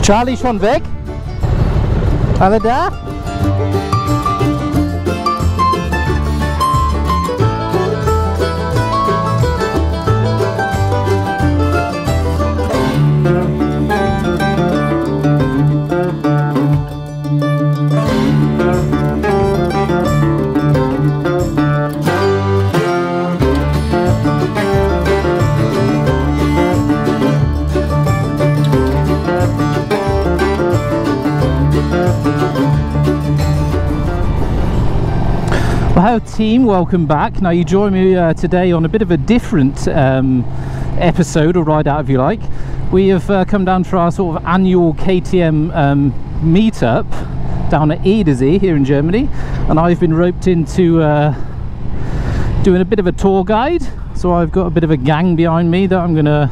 Charlie schon weg? Alle da? Hello team, welcome back. Now you join me today on a bit of a different episode, or ride out if you like. We have come down for our sort of annual KTM meetup down at Edersee here in Germany, and I've been roped into doing a bit of a tour guide. So I've got a bit of a gang behind me that I'm going to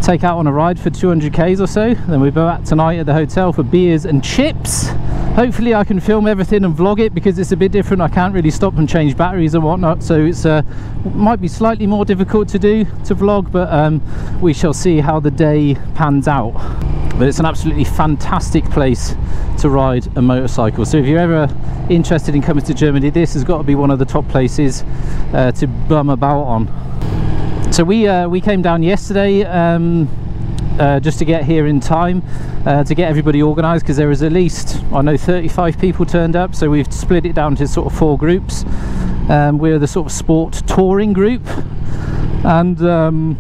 take out on a ride for 200 k's or so. Then we'll be back tonight at the hotel for beers and chips. Hopefully I can film everything and vlog it, because it's a bit different. I can't really stop and change batteries and whatnot, so it's might be slightly more difficult to vlog, but we shall see how the day pans out. But it's an absolutely fantastic place to ride a motorcycle, so if you're ever interested in coming to Germany, this has got to be one of the top places to bum about on. So we came down yesterday just to get here in time to get everybody organised, because there was at least, I know, 35 people turned up, so we've split it down to sort of 4 groups. We're the sort of sport touring group, and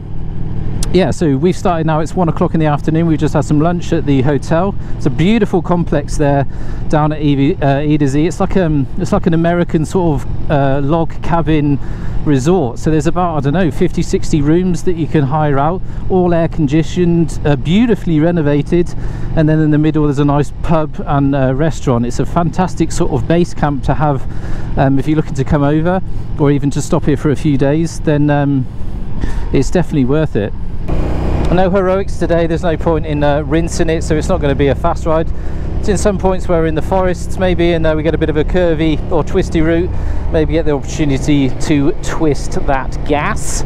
yeah, so we've started now. It's 1 o'clock in the afternoon. We've just had some lunch at the hotel. It's a beautiful complex there down at Edersee. It's like an American sort of log cabin resort. So there's about, I don't know, 50-60 rooms that you can hire out, all air conditioned, beautifully renovated, and then in the middle there's a nice pub and restaurant. It's a fantastic sort of base camp to have if you're looking to come over, or even to stop here for a few days. Then it's definitely worth it. No heroics today. There's no point in rinsing it, so it's not going to be a fast ride. It's in some points where we're in the forests maybe, and we get a bit of a curvy or twisty route, maybe get the opportunity to twist that gas.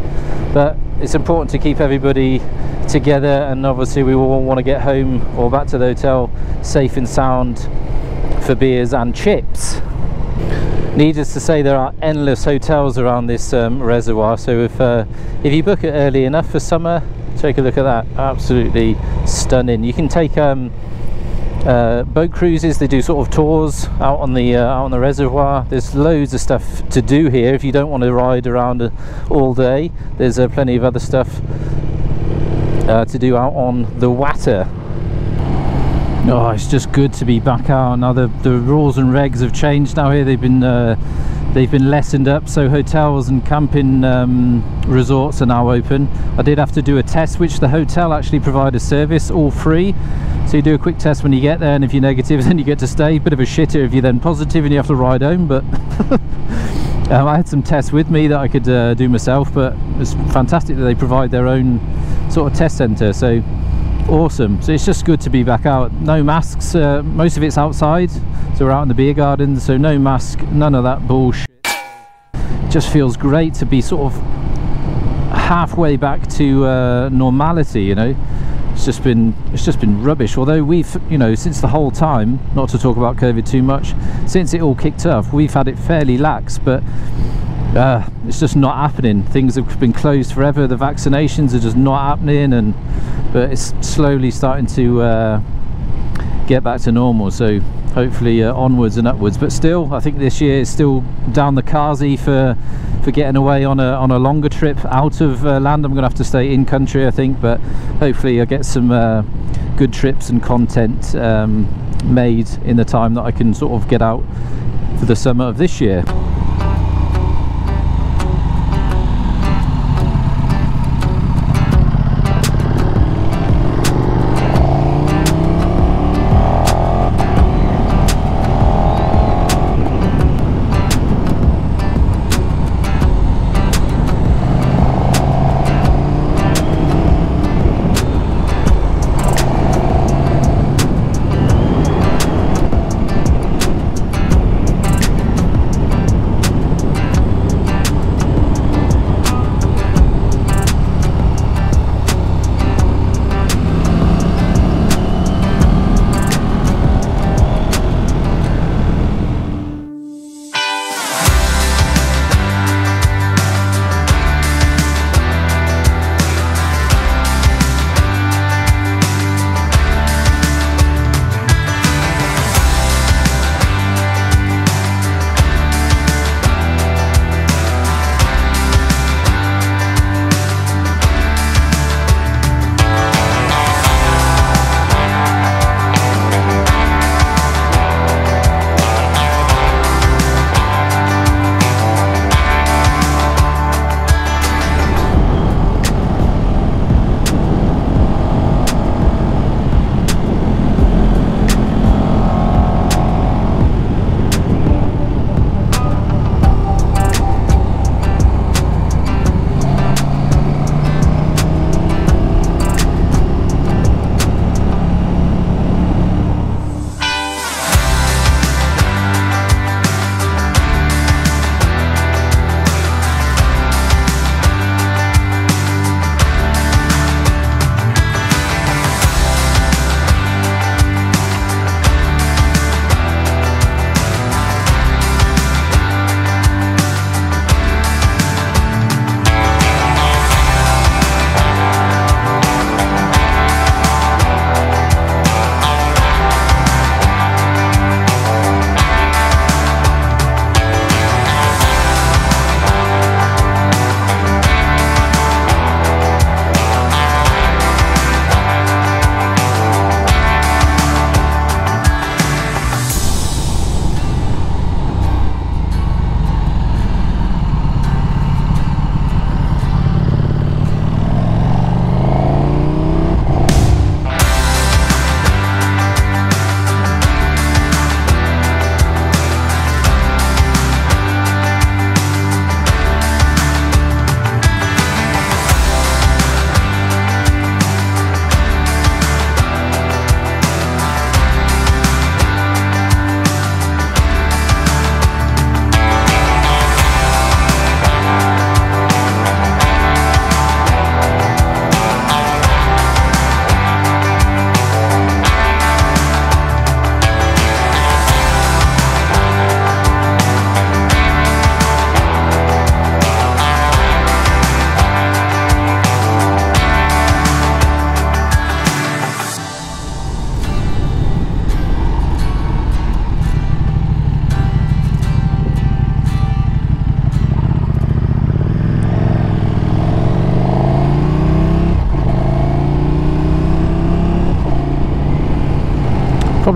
But it's important to keep everybody together, and obviously we all want to get home or back to the hotel safe and sound for beers and chips. Needless to say, there are endless hotels around this reservoir, so if you book it early enough for summer, take a look at that. Absolutely stunning. You can take boat cruises. They do sort of tours out on the reservoir. There's loads of stuff to do here if you don't want to ride around all day. There's plenty of other stuff to do out on the water. Oh, it's just good to be back out now. The rules and regs have changed now here. They've been lessened up, so hotels and camping resorts are now open. I did have to do a test, which the hotel actually provide a service, all free. So you do a quick test when you get there, and if you're negative, then you get to stay. Bit of a shitter if you're then positive and you have to ride home, but I had some tests with me that I could do myself, but it's fantastic that they provide their own sort of test centre, so awesome. So it's just good to be back out. No masks, most of it's outside, so we're out in the beer garden, so no mask, none of that bullshit. It just feels great to be sort of halfway back to normality, you know. It's just been rubbish. Although we've, you know, since the whole time, not to talk about COVID too much, since it all kicked off, we've had it fairly lax, but it's just not happening. Things have been closed forever. The vaccinations are just not happening, but it's slowly starting to get back to normal. So hopefully onwards and upwards. But still, I think this year is still down the Kazi for getting away on a longer trip out of land. I'm gonna have to stay in country, I think, but hopefully I'll get some good trips and content made in the time that I can sort of get out for the summer of this year.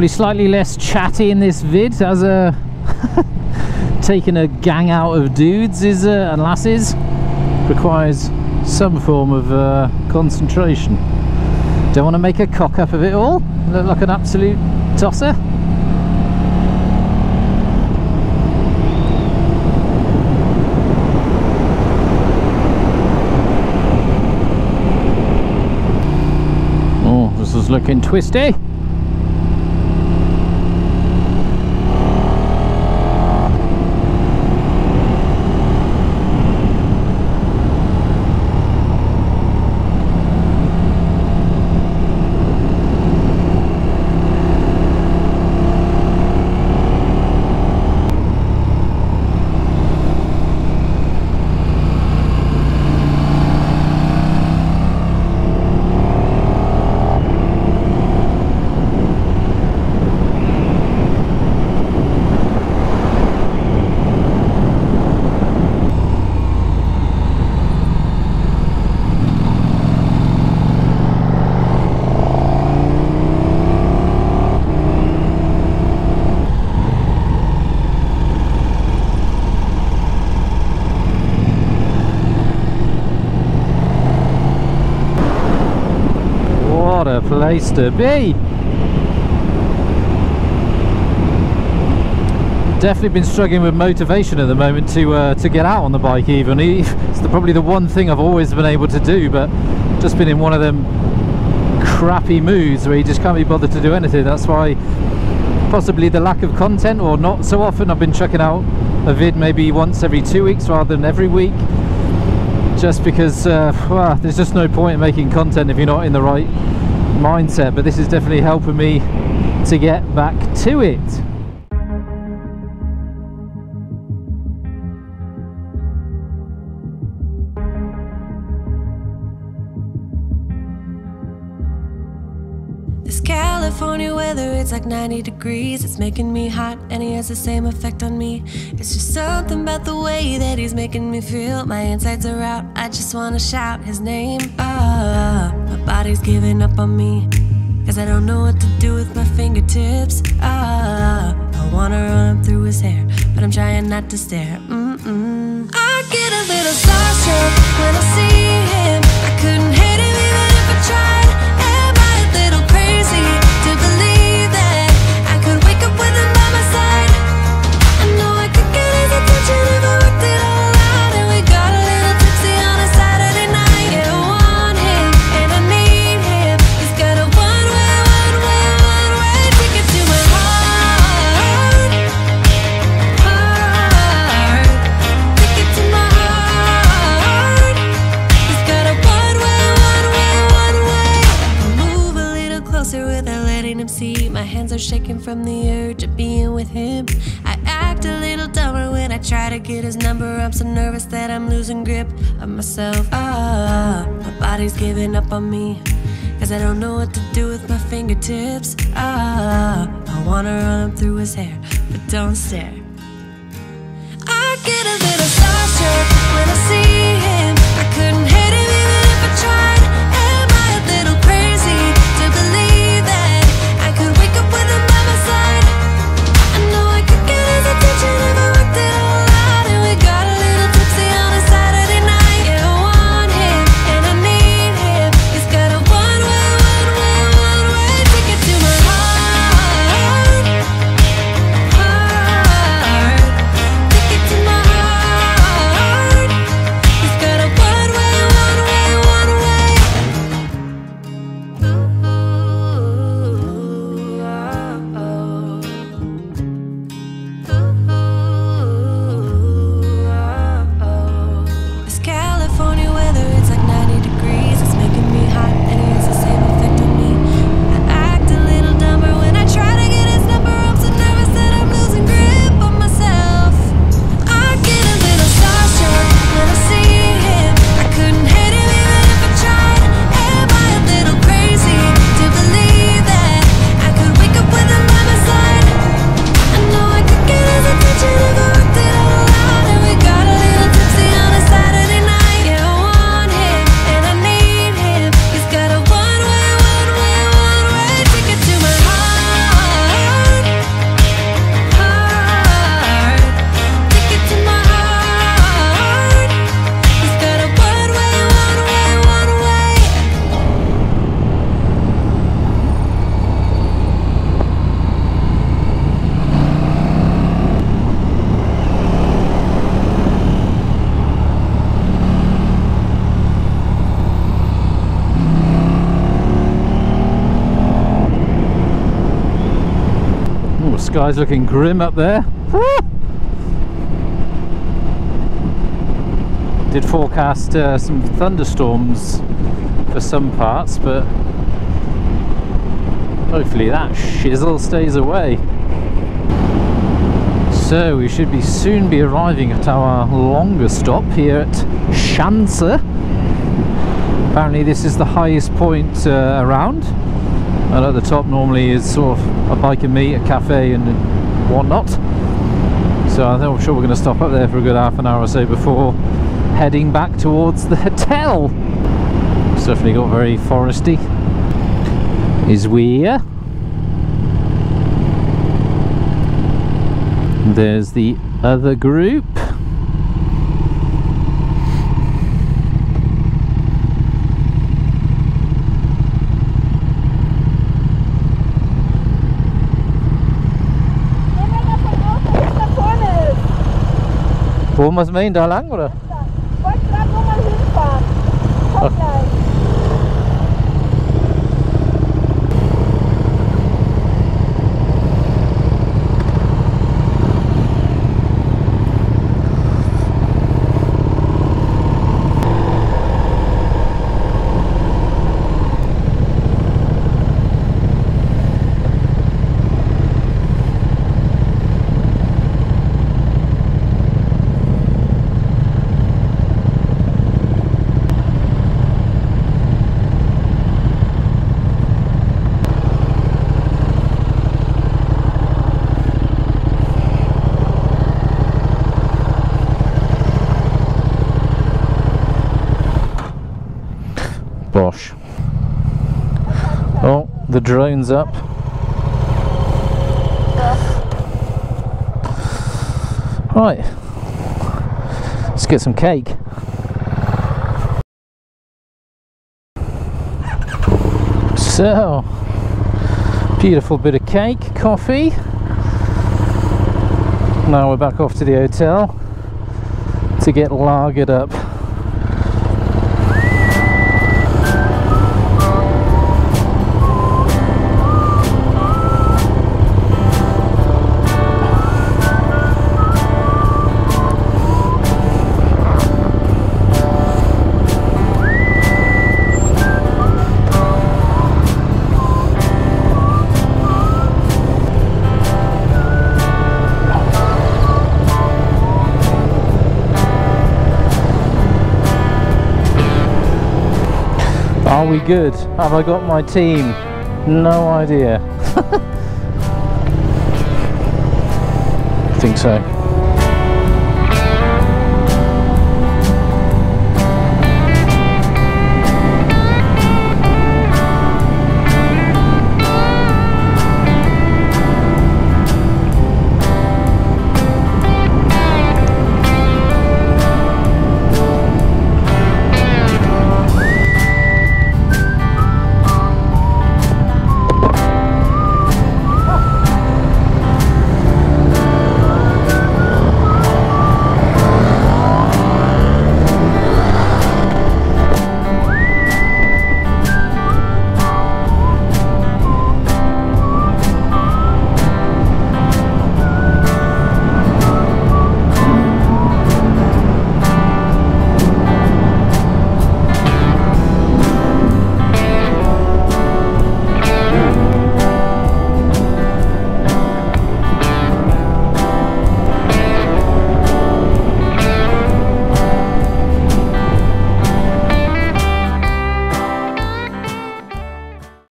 Probably slightly less chatty in this vid, as taking a gang out of dudes is and lasses requires some form of concentration. Don't want to make a cock up of it all, look like an absolute tosser. Oh, this is looking twisty. What a place to be! Definitely been struggling with motivation at the moment to get out on the bike even. It's probably the one thing I've always been able to do, but just been in one of them crappy moods where you just can't be bothered to do anything. That's why possibly the lack of content, or not so often. I've been chucking out a vid maybe once every 2 weeks rather than every week, just because well, there's just no point in making content if you're not in the right mindset. But this is definitely helping me to get back to it. This California weather, it's like 90 degrees. It's making me hot and he has the same effect on me. It's just something about the way that he's making me feel. My insides are out, I just wanna shout his name. My body's giving up on me, cause I don't know what to do with my fingertips. I wanna run up through his hair, but I'm trying not to stare. I get a little starstruck when I see him. I couldn't hate him even if I tried. Am I a little crazy to believe that I could wake up with him by my side? I know I could get his attention if I worked it all out. And we got a little tipsy on a Saturday night. Yeah, I want him and I need him. He's got a one-way ticket to my heart. Ticket to my heart. He's got a one-way. Move a little closer without letting him see. My hands are shaking from the urge of being with him. I act a little dumber when I try to get his number. I'm so nervous that I'm losing grip of myself. My body's giving up on me, cause I don't know what to do with my fingertips. I wanna run up through his hair, but don't stare. I get a little starstruck when I see him. I couldn't hate him even if I tried. Am I a little crazy to believe that I could wake up with him by my side? I know I could get his attention if I worked it all out. And we got a little tipsy on a Saturday night. Yeah, I want him and I need him. He's got a one-way ticket to my heart. Ticket to my heart. He's got a one-way sky's looking grim up there. Did forecast some thunderstorms for some parts, but hopefully that shizzle stays away. So we should soon be arriving at our longer stop here at Schanze. Apparently this is the highest point around, and at the top normally is sort of a bike and meet, a cafe and whatnot. So I'm sure we're going to stop up there for a good half an hour or so before heading back towards the hotel. It's definitely got very foresty. Is where there's the other group. Wo muss man hin? Da lang oder? Ich wollte gerade nur mal hinfahren. Komm gleich. Bosh. Oh, the drone's up. Right, let's get some cake. So, beautiful bit of cake, coffee. Now we're back off to the hotel to get lagered up. Are we good? Have I got my team? No idea. I think so.